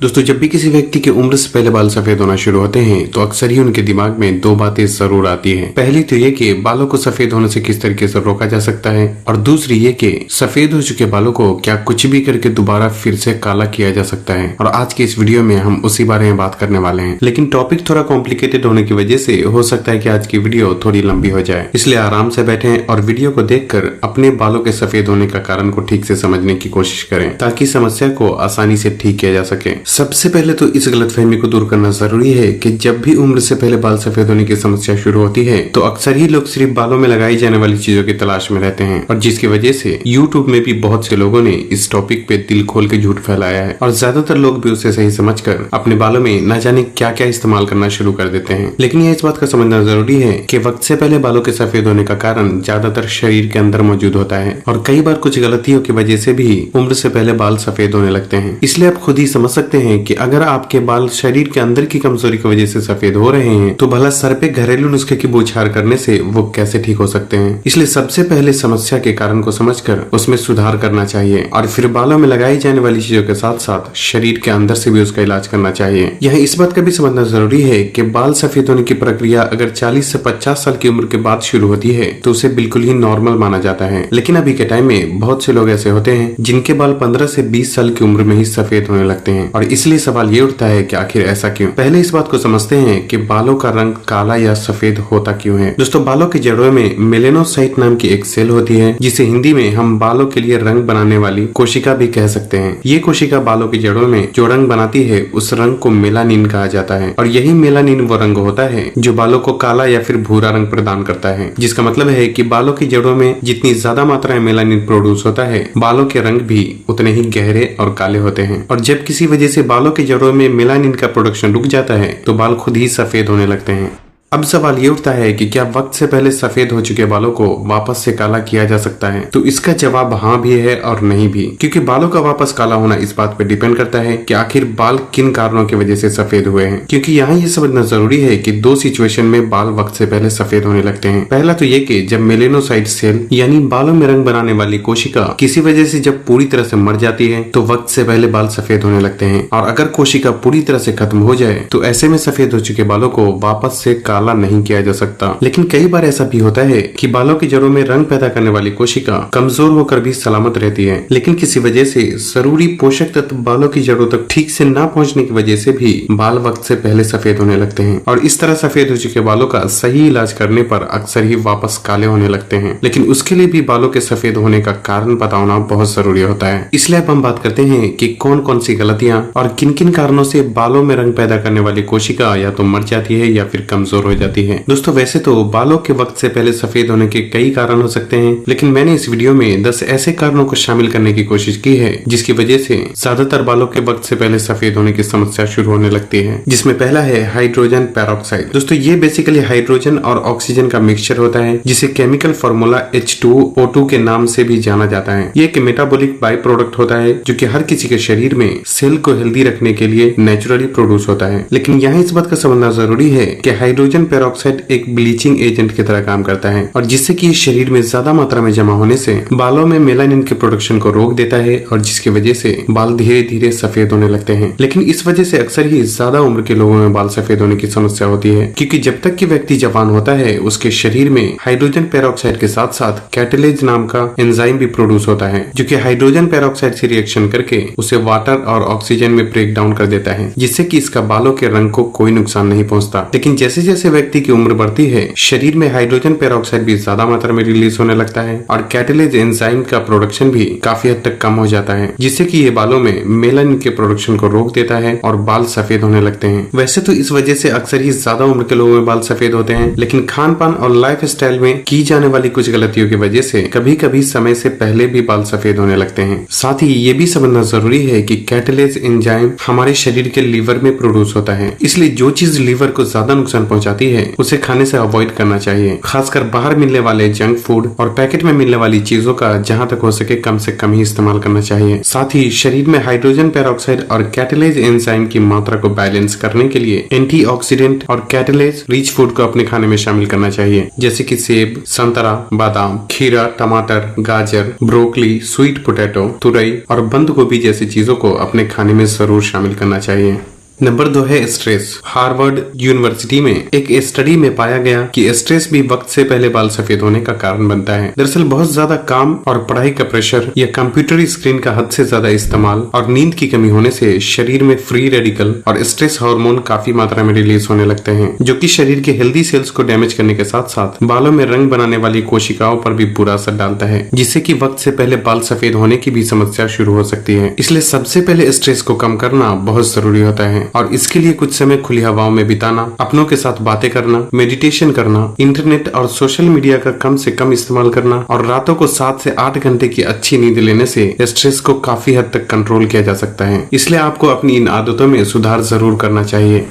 दोस्तों, जब भी किसी व्यक्ति की उम्र से पहले बाल सफेद होना शुरू होते हैं तो अक्सर ही उनके दिमाग में दो बातें जरूर आती हैं। पहली तो ये कि बालों को सफेद होने से किस तरीके से रोका जा सकता है, और दूसरी ये कि सफेद हो चुके बालों को क्या कुछ भी करके दोबारा फिर से काला किया जा सकता है। और आज के इस वीडियो में हम उसी बारे में बात करने वाले हैं, लेकिन टॉपिक थोड़ा कॉम्प्लिकेटेड होने की वजह से हो सकता है कि आज की वीडियो थोड़ी लंबी हो जाए, इसलिए आराम से बैठें और वीडियो को देखकर अपने बालों के सफेद होने का कारण को ठीक से समझने की कोशिश करें ताकि समस्या को आसानी से ठीक किया जा सके। सबसे पहले तो इस गलतफहमी को दूर करना जरूरी है कि जब भी उम्र से पहले बाल सफेद होने की समस्या शुरू होती है तो अक्सर ही लोग सिर्फ बालों में लगाई जाने वाली चीजों की तलाश में रहते हैं, और जिसकी वजह से YouTube में भी बहुत से लोगों ने इस टॉपिक पे दिल खोल के झूठ फैलाया है, और ज्यादातर लोग भी उसे सही समझकर अपने बालों में न जाने क्या क्या इस्तेमाल करना शुरू कर देते हैं। लेकिन यह इस बात का समझना जरूरी है कि वक्त से पहले बालों के सफेद होने का कारण ज्यादातर शरीर के अंदर मौजूद होता है, और कई बार कुछ गलतियों की वजह से भी उम्र से पहले बाल सफेद होने लगते हैं। इसलिए आप खुद ही समझ सकते हैं कि अगर आपके बाल शरीर के अंदर की कमजोरी की वजह से सफेद हो रहे हैं तो भला सर पे घरेलू नुस्खे की बौछार करने से वो कैसे ठीक हो सकते हैं। इसलिए सबसे पहले समस्या के कारण को समझकर उसमें सुधार करना चाहिए, और फिर बालों में लगाई जाने वाली चीजों के साथ साथ शरीर के अंदर से भी उसका इलाज करना चाहिए। यह इस बात का भी समझना जरूरी है कि बाल सफेद होने की प्रक्रिया अगर 40 से 50 साल की उम्र के बाद शुरू होती है तो उसे बिल्कुल ही नॉर्मल माना जाता है। लेकिन अभी के टाइम में बहुत से लोग ऐसे होते हैं जिनके बाल 15 से 20 साल की उम्र में ही सफेद होने लगते हैं, और इसलिए सवाल ये उठता है कि आखिर ऐसा क्यों। पहले इस बात को समझते हैं कि बालों का रंग काला या सफेद होता क्यों है। दोस्तों, बालों की जड़ों में मेलेनोसाइट नाम की एक सेल होती है जिसे हिंदी में हम बालों के लिए रंग बनाने वाली कोशिका भी कह सकते हैं। ये कोशिका बालों की जड़ों में जो रंग बनाती है उस रंग को मेलानिन कहा जाता है, और यही मेलानिन वो रंग होता है जो बालों को काला या फिर भूरा रंग प्रदान करता है। जिसका मतलब है कि बालों की जड़ों में जितनी ज्यादा मात्रा में मेलानिन प्रोड्यूस होता है बालों के रंग भी उतने ही गहरे और काले होते हैं। और जब किसी वजह से बालों की जड़ों में मेलानिन का प्रोडक्शन रुक जाता है तो बाल खुद ही सफेद होने लगते हैं। अब सवाल ये उठता है कि क्या वक्त से पहले सफेद हो चुके बालों को वापस से काला किया जा सकता है। तो इसका जवाब हाँ भी है और नहीं भी, क्योंकि बालों का वापस काला होना इस बात पे डिपेंड करता है कि आखिर बाल किन कारणों की वजह से सफेद हुए हैं। क्योंकि यहाँ ये समझना जरूरी है कि दो सिचुएशन में बाल वक्त से पहले सफेद होने लगते हैं। पहला तो ये कि जब मेलेनोसाइट सेल यानी बालों में रंग बनाने वाली कोशिका किसी वजह से जब पूरी तरह से मर जाती है तो वक्त से पहले बाल सफेद होने लगते हैं, और अगर कोशिका पूरी तरह से खत्म हो जाए तो ऐसे में सफेद हो चुके बालों को वापस से काला नहीं किया जा सकता। लेकिन कई बार ऐसा भी होता है कि बालों की जड़ों में रंग पैदा करने वाली कोशिका कमजोर होकर भी सलामत रहती है, लेकिन किसी वजह से जरूरी पोषक तत्व बालों की जड़ों तक ठीक से ना पहुंचने की वजह से भी बाल वक्त से पहले सफेद होने लगते हैं, और इस तरह सफेद हो चुके बालों का सही इलाज करने पर अक्सर ही वापस काले होने लगते हैं। लेकिन उसके लिए भी बालों के सफेद होने का कारण पता होना बहुत जरूरी होता है। इसलिए अब हम बात करते हैं कि कौन कौन सी गलतियां और किन किन कारणों से बालों में रंग पैदा करने वाली कोशिका या तो मर जाती है या फिर कमजोर हो जाती है। दोस्तों, वैसे तो बालों के वक्त से पहले सफेद होने के कई कारण हो सकते हैं, लेकिन मैंने इस वीडियो में 10 ऐसे कारणों को शामिल करने की कोशिश की है जिसकी वजह से ज्यादातर बालों के वक्त से पहले सफेद होने की समस्या शुरू होने लगती है। जिसमें पहला है हाइड्रोजन पेरोक्साइड। दोस्तों, ये बेसिकली हाइड्रोजन और ऑक्सीजन का मिक्सचर होता है जिसे केमिकल फॉर्मूला H2O2 के नाम से भी जाना जाता है। ये एक मेटाबॉलिक बाई प्रोडक्ट होता है जो कि हर किसी के शरीर में सेल को हेल्दी रखने के लिए नेचुरली प्रोड्यूस होता है। लेकिन यहाँ इस बात का समझना जरूरी है कि हाइड्रोजन पेरोक्साइड एक ब्लीचिंग एजेंट की तरह काम करता है, और जिससे कि शरीर में ज्यादा मात्रा में जमा होने से बालों में मेलानिन के प्रोडक्शन को रोक देता है, और जिसकी वजह से बाल धीरे धीरे सफेद होने लगते हैं। लेकिन इस वजह से अक्सर ही ज्यादा उम्र के लोगों में बाल सफेद होने की समस्या होती है, क्योंकि जब तक कि व्यक्ति जवान होता है उसके शरीर में हाइड्रोजन पेरोक्साइड के साथ साथ कैटेलेज नाम का एंजाइम भी प्रोड्यूस होता है जो कि हाइड्रोजन पेरोक्साइड से रिएक्शन करके उसे वाटर और ऑक्सीजन में ब्रेक डाउन कर देता है, जिससे कि इसका बालों के रंग को कोई नुकसान नहीं पहुंचता। लेकिन जैसे जैसे व्यक्ति की उम्र बढ़ती है शरीर में हाइड्रोजन पेरोक्साइड भी ज्यादा मात्रा में रिलीज होने लगता है, और कैटेलेज एंजाइम का प्रोडक्शन भी काफी हद तक कम हो जाता है, जिससे कि ये बालों में मेलानिन के प्रोडक्शन को रोक देता है और बाल सफेद होने लगते हैं। वैसे तो इस वजह से अक्सर ही ज्यादा उम्र के लोगों में बाल सफेद होते हैं, लेकिन खान पान और लाइफ स्टाइल में की जाने वाली कुछ गलतियों की वजह से कभी कभी समय से पहले भी बाल सफेद होने लगते हैं। साथ ही ये भी समझना जरूरी है कि कैटेलेज एंजाइम हमारे शरीर के लीवर में प्रोड्यूस होता है, इसलिए जो चीज लीवर को ज्यादा नुकसान पहुंचा जाती है उसे खाने से अवॉइड करना चाहिए। खासकर बाहर मिलने वाले जंक फूड और पैकेट में मिलने वाली चीजों का जहां तक हो सके कम से कम ही इस्तेमाल करना चाहिए। साथ ही शरीर में हाइड्रोजन पेरोक्साइड और कैटालेज एंजाइम की मात्रा को बैलेंस करने के लिए एंटीऑक्सीडेंट और कैटालेज रिच फूड को अपने खाने में शामिल करना चाहिए, जैसे कि सेब, संतरा, बादाम, खीरा, टमाटर, गाजर, ब्रोकली, स्वीट पोटैटो, तुरई और बंद गोभी जैसी चीजों को अपने खाने में जरूर शामिल करना चाहिए। नंबर 2 है स्ट्रेस। हार्वर्ड यूनिवर्सिटी में एक स्टडी में पाया गया कि स्ट्रेस भी वक्त से पहले बाल सफेद होने का कारण बनता है। दरअसल बहुत ज्यादा काम और पढ़ाई का प्रेशर या कंप्यूटर स्क्रीन का हद से ज्यादा इस्तेमाल और नींद की कमी होने से शरीर में फ्री रेडिकल और स्ट्रेस हार्मोन काफी मात्रा में रिलीज होने लगते हैं, जो कि शरीर के हेल्दी सेल्स को डैमेज करने के साथ साथ बालों में रंग बनाने वाली कोशिकाओं पर भी बुरा असर डालता है, जिससे कि वक्त से पहले बाल सफेद होने की भी समस्या शुरू हो सकती है। इसलिए सबसे पहले स्ट्रेस को कम करना बहुत जरूरी होता है और इसके लिए कुछ समय खुली हवाओं में बिताना, अपनों के साथ बातें करना, मेडिटेशन करना, इंटरनेट और सोशल मीडिया का कम से कम इस्तेमाल करना और रातों को 7 से 8 घंटे की अच्छी नींद लेने से स्ट्रेस को काफी हद तक कंट्रोल किया जा सकता है। इसलिए आपको अपनी इन आदतों में सुधार जरूर करना चाहिए।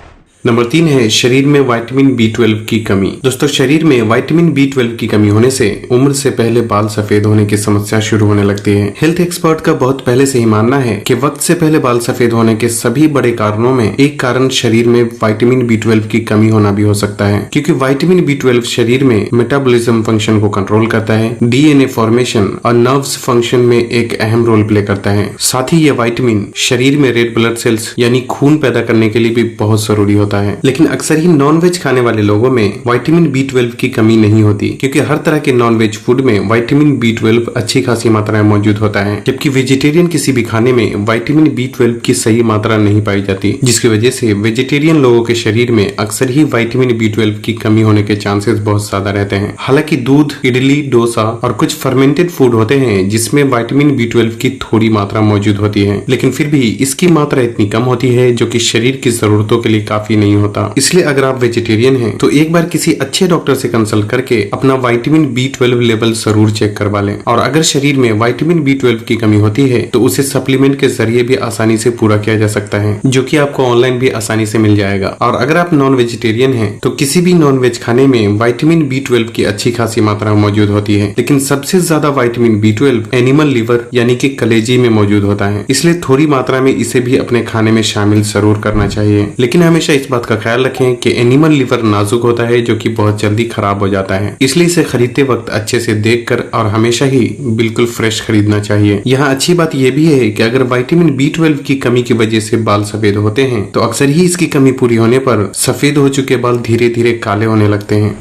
नंबर 3 है शरीर में विटामिन B12 की कमी। दोस्तों, शरीर में विटामिन B12 की कमी होने से उम्र से पहले बाल सफेद होने की समस्या शुरू होने लगती है। हेल्थ एक्सपर्ट का बहुत पहले से ही मानना है कि वक्त से पहले बाल सफेद होने के सभी बड़े कारणों में एक कारण शरीर में विटामिन B12 की कमी होना भी हो सकता है, क्योंकि विटामिन B12 शरीर में मेटाबॉलिज्म फंक्शन को कंट्रोल करता है, DNA फॉर्मेशन और नर्व्स फंक्शन में एक अहम रोल प्ले करता है। साथ ही यह विटामिन शरीर में रेड ब्लड सेल्स यानी खून पैदा करने के लिए भी बहुत जरूरी होता है। लेकिन अक्सर ही नॉनवेज खाने वाले लोगों में विटामिन B12 की कमी नहीं होती, क्योंकि हर तरह के नॉनवेज फूड में विटामिन B12 अच्छी खासी मात्रा में मौजूद होता है, जबकि वेजिटेरियन किसी भी खाने में विटामिन B12 की सही मात्रा नहीं पाई जाती, जिसकी वजह से वेजिटेरियन लोगों के शरीर में अक्सर ही विटामिन B12 की कमी होने के चांसेस बहुत ज्यादा रहते हैं। हालांकि दूध, इडली, डोसा और कुछ फर्मेंटेड फूड होते हैं जिसमें विटामिन B12 की थोड़ी मात्रा मौजूद होती है, लेकिन फिर भी इसकी मात्रा इतनी कम होती है जो कि शरीर की जरूरतों के लिए काफी नहीं होता। इसलिए अगर आप वेजिटेरियन हैं तो एक बार किसी अच्छे डॉक्टर से कंसल्ट करके अपना विटामिन B12 लेवल जरूर चेक करवा लें। और अगर शरीर में विटामिन B12 की कमी होती है तो उसे सप्लीमेंट के जरिए भी आसानी से पूरा किया जा सकता है, जो कि आपको ऑनलाइन भी आसानी से मिल जाएगा। और अगर आप नॉन वेजिटेरियन हैं तो किसी भी नॉन वेज खाने में विटामिन B12 की अच्छी खासी मात्रा मौजूद होती है, लेकिन सबसे ज्यादा विटामिन B12 एनिमल लिवर यानी कि कलेजी में मौजूद होता है। इसलिए थोड़ी मात्रा में इसे भी अपने खाने में शामिल जरूर करना चाहिए, लेकिन हमेशा इस बात का ख्याल रखें कि एनिमल लिवर नाजुक होता है, जो कि बहुत जल्दी खराब हो जाता है। इसलिए इसे खरीदते वक्त अच्छे से देखकर और हमेशा ही बिल्कुल फ्रेश खरीदना चाहिए। यहाँ अच्छी बात यह भी है कि अगर विटामिन B12 की कमी की वजह से बाल सफेद होते हैं तो अक्सर ही इसकी कमी पूरी होने पर सफेद हो चुके बाल धीरे धीरे काले होने लगते हैं।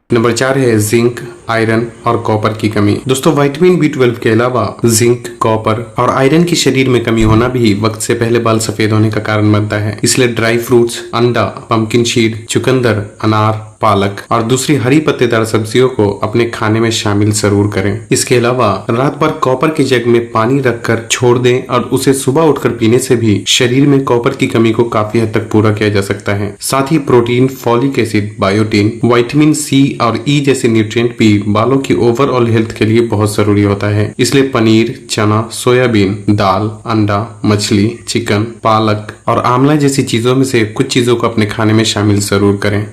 नंबर 4 है जिंक, आयरन और कॉपर की कमी। दोस्तों, विटामिन B12 के अलावा जिंक, कॉपर और आयरन की शरीर में कमी होना भी वक्त से पहले बाल सफेद होने का कारण बनता है। इसलिए ड्राई फ्रूट्स, अंडा, पंपकिन सीड, चुकंदर, अनार, पालक और दूसरी हरी पत्तेदार सब्जियों को अपने खाने में शामिल जरूर करें। इसके अलावा रात भर कॉपर के जग में पानी रखकर छोड़ दें और उसे सुबह उठकर पीने से भी शरीर में कॉपर की कमी को काफी हद तक पूरा किया जा सकता है। साथ ही protein, folic acid, biotin, vitamin C और E जैसे न्यूट्रिएंट भी बालों की ओवरऑल हेल्थ के लिए बहुत जरूरी होता है। इसलिए पनीर, चना, सोयाबीन, दाल, अंडा, मछली, चिकन, पालक और आंवला जैसी चीजों में से कुछ चीजों को अपने खाने में शामिल जरूर करें।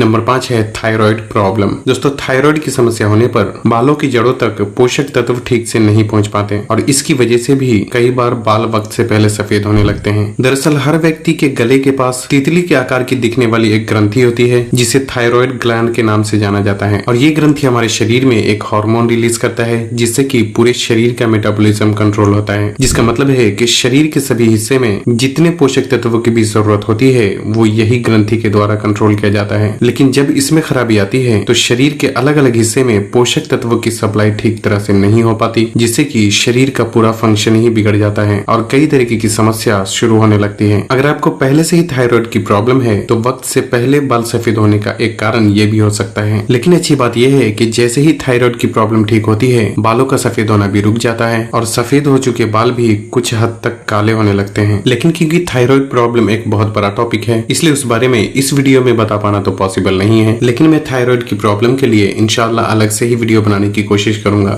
नंबर 5 है थायराइड प्रॉब्लम। दोस्तों, थायराइड की समस्या होने पर बालों की जड़ों तक पोषक तत्व ठीक से नहीं पहुंच पाते और इसकी वजह से भी कई बार बाल वक्त से पहले सफेद होने लगते हैं। दरअसल हर व्यक्ति के गले के पास तितली के आकार की दिखने वाली एक ग्रंथि होती है जिसे थायराइड ग्लैंड के नाम से जाना जाता है और ये ग्रंथि हमारे शरीर में एक हार्मोन रिलीज करता है जिससे कि पूरे शरीर का मेटाबॉलिज्म कंट्रोल होता है, जिसका मतलब है कि शरीर के सभी हिस्से में जितने पोषक तत्वों की भी जरूरत होती है वो यही ग्रंथि के द्वारा कंट्रोल किया जाता है। लेकिन जब इसमें खराबी आती है तो शरीर के अलग अलग हिस्से में पोषक तत्वों की सप्लाई ठीक तरह से नहीं हो पाती, जिससे कि शरीर का पूरा फंक्शन ही बिगड़ जाता है और कई तरीके की समस्या शुरू होने लगती है। अगर आपको पहले से ही थायराइड की प्रॉब्लम है तो वक्त से पहले बाल सफेद होने का एक कारण ये भी हो सकता है। लेकिन अच्छी बात यह है कि जैसे ही थायराइड की प्रॉब्लम ठीक होती है बालों का सफेद होना भी रुक जाता है और सफेद हो चुके बाल भी कुछ हद तक काले होने लगते हैं। लेकिन क्योंकि थायराइड प्रॉब्लम एक बहुत बड़ा टॉपिक है इसलिए उस बारे में इस वीडियो में बता पाना तो पॉसिबल नहीं है, लेकिन मैं थायराइड की प्रॉब्लम के लिए इंशाल्लाह अलग से ही वीडियो बनाने की कोशिश करूंगा।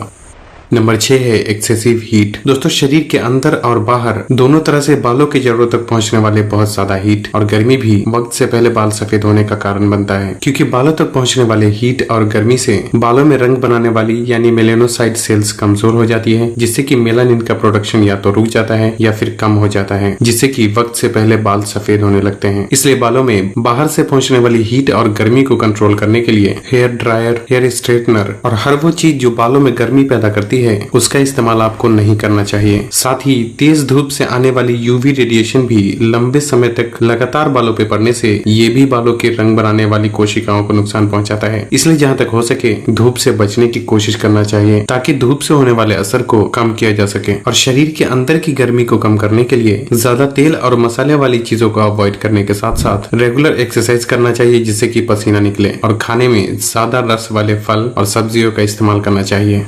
नंबर 6 है एक्सेसिव हीट। दोस्तों शरीर के अंदर और बाहर दोनों तरह से बालों की जड़ों तक पहुंचने वाले बहुत ज्यादा हीट और गर्मी भी वक्त से पहले बाल सफेद होने का कारण बनता है, क्योंकि बालों तक पहुंचने वाले हीट और गर्मी से बालों में रंग बनाने वाली यानी मेलेनोसाइट सेल्स कमजोर हो जाती है, जिससे कि मेलानिन का प्रोडक्शन या तो रुक जाता है या फिर कम हो जाता है, जिससे कि वक्त से पहले बाल सफेद होने लगते हैं। इसलिए बालों में बाहर से पहुंचने वाली हीट और गर्मी को कंट्रोल करने के लिए हेयर ड्रायर, हेयर स्ट्रेटनर और हर वो चीज जो बालों में गर्मी पैदा करती है उसका इस्तेमाल आपको नहीं करना चाहिए। साथ ही तेज धूप से आने वाली यूवी रेडिएशन भी लंबे समय तक लगातार बालों पे पड़ने से ये भी बालों के रंग बनाने वाली कोशिकाओं को नुकसान पहुंचाता है। इसलिए जहाँ तक हो सके धूप से बचने की कोशिश करना चाहिए, ताकि धूप से होने वाले असर को कम किया जा सके। और शरीर के अंदर की गर्मी को कम करने के लिए ज्यादा तेल और मसाले वाली चीजों को अवॉइड करने के साथ साथ रेगुलर एक्सरसाइज करना चाहिए, जिससे कि पसीना निकले। और खाने में ज्यादा रस वाले फल और सब्जियों का इस्तेमाल करना चाहिए।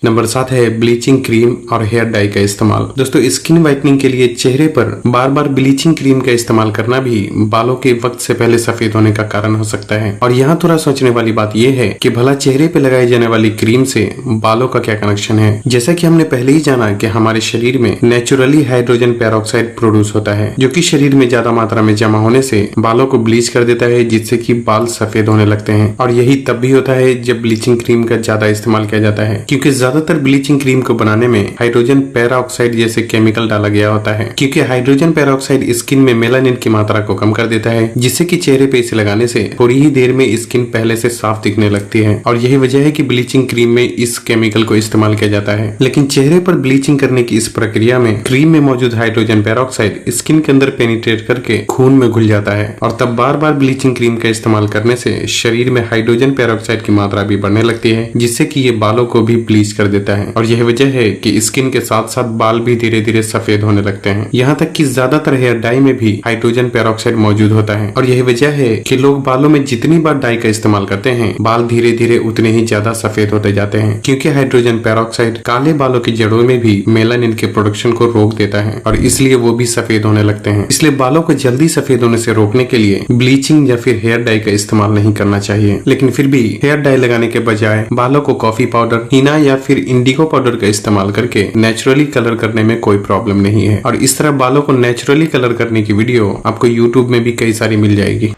नंबर 7 है ब्लीचिंग क्रीम और हेयर डाई का इस्तेमाल। दोस्तों स्किन व्हाइटनिंग के लिए चेहरे पर बार बार ब्लीचिंग क्रीम का इस्तेमाल करना भी बालों के वक्त से पहले सफेद होने का कारण हो सकता है। और यहाँ थोड़ा सोचने वाली बात यह है कि भला चेहरे पे लगाई जाने वाली क्रीम से बालों का क्या कनेक्शन है। जैसा कि हमने पहले ही जाना कि हमारे शरीर में नेचुरली हाइड्रोजन पेरोक्साइड प्रोड्यूस होता है, जो कि शरीर में ज्यादा मात्रा में जमा होने से बालों को ब्लीच कर देता है, जिससे कि बाल सफेद होने लगते हैं। और यही तब भी होता है जब ब्लीचिंग क्रीम का ज्यादा इस्तेमाल किया जाता है, क्योंकि ज्यादातर ब्लीचिंग क्रीम को बनाने में हाइड्रोजन पेरोक्साइड जैसे केमिकल डाला गया होता है, क्योंकि हाइड्रोजन पेरोक्साइड स्किन में मेलानिन की मात्रा को कम कर देता है, जिससे कि चेहरे पे इसे लगाने से थोड़ी ही देर में स्किन पहले से साफ दिखने लगती है। और यही वजह है कि ब्लीचिंग क्रीम में इस केमिकल को इस्तेमाल किया जाता है। लेकिन चेहरे पर ब्लीचिंग करने की इस प्रक्रिया में क्रीम में मौजूद हाइड्रोजन पेरोक्साइड स्किन के अंदर पेनिट्रेट करके खून में घुल जाता है, और तब बार बार ब्लीचिंग क्रीम का इस्तेमाल करने से शरीर में हाइड्रोजन पेरोक्साइड की मात्रा भी बढ़ने लगती है, जिससे कि ये बालों को भी ब्लीच कर देता है। और यह वजह है कि स्किन के साथ साथ बाल भी धीरे धीरे सफेद होने लगते हैं। यहाँ तक कि ज्यादातर हेयर डाई में भी हाइड्रोजन पेरोक्साइड मौजूद होता है। और यही वजह है कि लोग बालों में जितनी बार डाई का इस्तेमाल करते हैं बाल धीरे धीरे उतने ही ज्यादा सफेद होते जाते हैं, क्योंकि हाइड्रोजन पेरोक्साइड काले बालों की जड़ों में भी मेलानिन के प्रोडक्शन को रोक देता है, और इसलिए वो भी सफेद होने लगते हैं। इसलिए बालों को जल्दी सफेद होने से रोकने के लिए ब्लीचिंग या फिर हेयर डाई का इस्तेमाल नहीं करना चाहिए। लेकिन फिर भी हेयर डाई लगाने के बजाय बालों को कॉफी पाउडर, हीना या फिर इंडिगो पाउडर का इस्तेमाल करके नेचुरली कलर करने में कोई प्रॉब्लम नहीं है। और इस तरह बालों को नेचुरली कलर करने की वीडियो आपको यूट्यूब में भी कई सारी मिल जाएगी।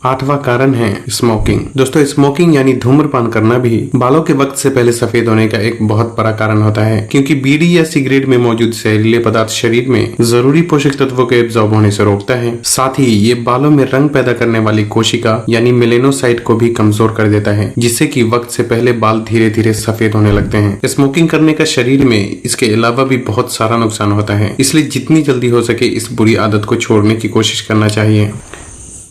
8वां कारण है स्मोकिंग। दोस्तों स्मोकिंग यानी धूम्रपान करना भी बालों के वक्त से पहले सफेद होने का एक बहुत बड़ा कारण होता है, क्योंकि बीड़ी या सिगरेट में मौजूद जहरीले पदार्थ शरीर में जरूरी पोषक तत्वों के एब्जॉर्ब होने से रोकता है। साथ ही ये बालों में रंग पैदा करने वाली कोशिका यानी मेलेनोसाइट को भी कमजोर कर देता है, जिससे कि वक्त से पहले बाल धीरे धीरे सफेद होने लगते हैं। स्मोकिंग करने का शरीर में इसके अलावा भी बहुत सारा नुकसान होता है, इसलिए जितनी जल्दी हो सके इस बुरी आदत को छोड़ने की कोशिश करना चाहिए।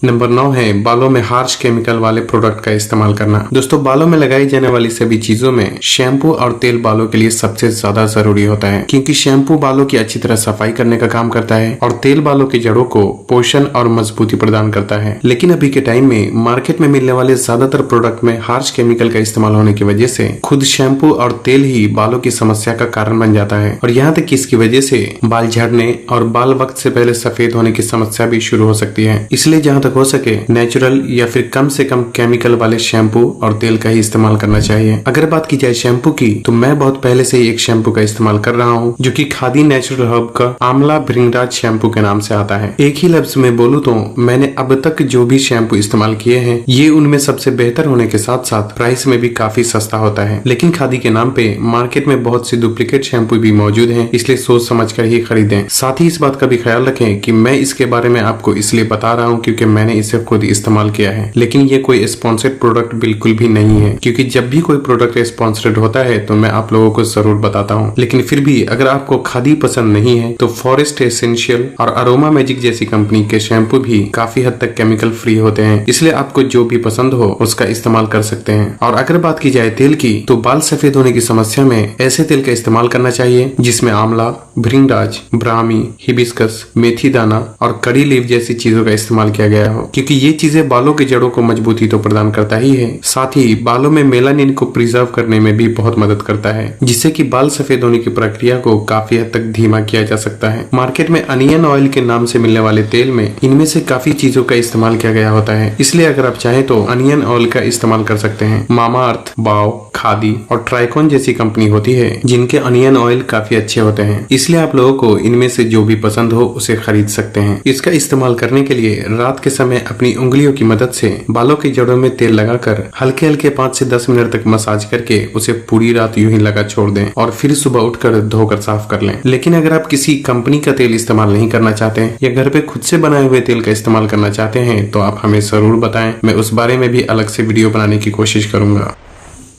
नंबर 9 है बालों में हार्श केमिकल वाले प्रोडक्ट का इस्तेमाल करना। दोस्तों बालों में लगाई जाने वाली सभी चीजों में शैम्पू और तेल बालों के लिए सबसे ज्यादा जरूरी होता है, क्योंकि शैम्पू बालों की अच्छी तरह सफाई करने का काम करता है और तेल बालों की जड़ों को पोषण और मजबूती प्रदान करता है। लेकिन अभी के टाइम में मार्केट में मिलने वाले ज्यादातर प्रोडक्ट में हार्श केमिकल का इस्तेमाल होने की वजह से खुद शैम्पू और तेल ही बालों की समस्या का कारण बन जाता है, और यहाँ तक कि इसकी वजह से बाल झड़ने और बाल वक्त से पहले सफेद होने की समस्या भी शुरू हो सकती है। इसलिए जहाँ हो सके नेचुरल या फिर कम से कम केमिकल वाले शैम्पू और तेल का ही इस्तेमाल करना चाहिए। अगर बात की जाए शैम्पू की, तो मैं बहुत पहले से ही एक शैम्पू का इस्तेमाल कर रहा हूँ, जो कि खादी नेचुरल हर्ब का आंवला भृंगराज शैम्पू के नाम से आता है। एक ही लफ्ज में बोलूँ तो मैंने अब तक जो भी शैम्पू इस्तेमाल किए हैं ये उनमें सबसे बेहतर होने के साथ साथ प्राइस में भी काफी सस्ता होता है। लेकिन खादी के नाम पे मार्केट में बहुत सी डुप्लीकेट शैम्पू भी मौजूद है, इसलिए सोच समझ कर ही खरीदें। साथ ही इस बात का भी ख्याल रखें कि मैं इसके बारे में आपको इसलिए बता रहा हूँ क्योंकि मैंने इसे खुद इस्तेमाल किया है, लेकिन ये कोई स्पॉन्सर्ड प्रोडक्ट बिल्कुल भी नहीं है, क्योंकि जब भी कोई प्रोडक्ट स्पॉन्सर्ड होता है तो मैं आप लोगों को जरूर बताता हूँ। लेकिन फिर भी अगर आपको खादी पसंद नहीं है तो फॉरेस्ट एसेंशियल और अरोमा मैजिक जैसी कंपनी के शैम्पू भी काफी हद तक केमिकल फ्री होते हैं, इसलिए आपको जो भी पसंद हो उसका इस्तेमाल कर सकते हैं। और अगर बात की जाए तेल की, तो बाल सफेद होने की समस्या में ऐसे तेल का इस्तेमाल करना चाहिए जिसमें आंवला, भृंगराज, ब्राह्मी, हिबिस्कस, मेथी दाना और कड़ी लीफ जैसी चीजों का इस्तेमाल किया गया हो, क्योंकि ये चीजें बालों की जड़ों को मजबूती तो प्रदान करता ही है, साथ ही बालों में मेलानिन को प्रिजर्व करने में भी बहुत मदद करता है, जिससे कि बाल सफेद होने की प्रक्रिया को काफी हद तक धीमा किया जा सकता है। मार्केट में अनियन ऑयल के नाम से मिलने वाले तेल में इनमें से काफी चीजों का इस्तेमाल किया गया होता है, इसलिए अगर आप चाहें तो अनियन ऑयल का इस्तेमाल कर सकते हैं। मामाअर्थ, बाओ, खादी और ट्राइकॉन जैसी कंपनी होती है जिनके अनियन ऑयल काफी अच्छे होते हैं, इसलिए आप लोगों को इनमें से जो भी पसंद हो उसे खरीद सकते हैं। इसका इस्तेमाल करने के लिए रात के समय अपनी उंगलियों की मदद से बालों की जड़ों में तेल लगाकर हल्के हल्के 5 से 10 मिनट तक मसाज करके उसे पूरी रात यूं ही लगा छोड़ दें और फिर सुबह उठकर धोकर साफ कर लें। लेकिन अगर आप किसी कंपनी का तेल इस्तेमाल नहीं करना चाहते या घर पे खुद से बनाए हुए तेल का इस्तेमाल करना चाहते हैं तो आप हमें जरूर बताएं, मैं उस बारे में भी अलग से वीडियो बनाने की कोशिश करूंगा।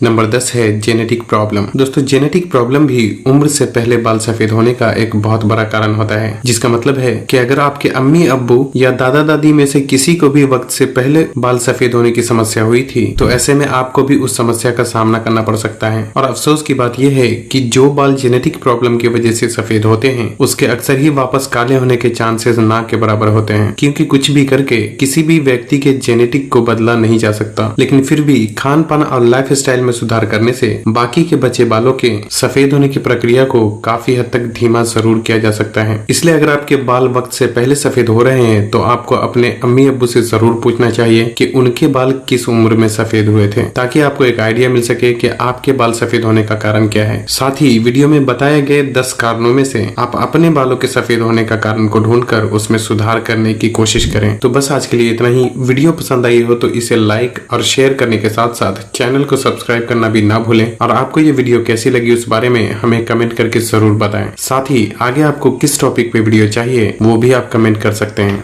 नंबर 10 है जेनेटिक प्रॉब्लम। दोस्तों, जेनेटिक प्रॉब्लम भी उम्र से पहले बाल सफेद होने का एक बहुत बड़ा कारण होता है, जिसका मतलब है कि अगर आपके अम्मी अब्बू या दादा दादी में से किसी को भी वक्त से पहले बाल सफेद होने की समस्या हुई थी तो ऐसे में आपको भी उस समस्या का सामना करना पड़ सकता है। और अफसोस की बात यह है कि जो बाल जेनेटिक प्रॉब्लम की वजह से सफेद होते हैं उसके अक्सर ही वापस काले होने के चांसेस ना के बराबर होते हैं, क्योंकि कुछ भी करके किसी भी व्यक्ति के जेनेटिक को बदला नहीं जा सकता। लेकिन फिर भी खान पान और लाइफ स्टाइल में सुधार करने से बाकी के बचे बालों के सफेद होने की प्रक्रिया को काफी हद तक धीमा जरूर किया जा सकता है। इसलिए अगर आपके बाल वक्त से पहले सफेद हो रहे हैं तो आपको अपने अम्मी अब्बू से जरूर पूछना चाहिए कि उनके बाल किस उम्र में सफेद हुए थे, ताकि आपको एक आइडिया मिल सके कि आपके बाल सफेद होने का कारण क्या है। साथ ही वीडियो में बताए गए 10 कारणों में से आप अपने बालों के सफेद होने का कारण को ढूंढकर उसमें सुधार करने की कोशिश करें। तो बस आज के लिए इतना ही। वीडियो पसंद आई हो तो इसे लाइक और शेयर करने के साथ साथ चैनल को सब्सक्राइब करना भी ना भूलें, और आपको ये वीडियो कैसी लगी उस बारे में हमें कमेंट करके जरूर बताएं। साथ ही आगे आपको किस टॉपिक पे वीडियो चाहिए वो भी आप कमेंट कर सकते हैं।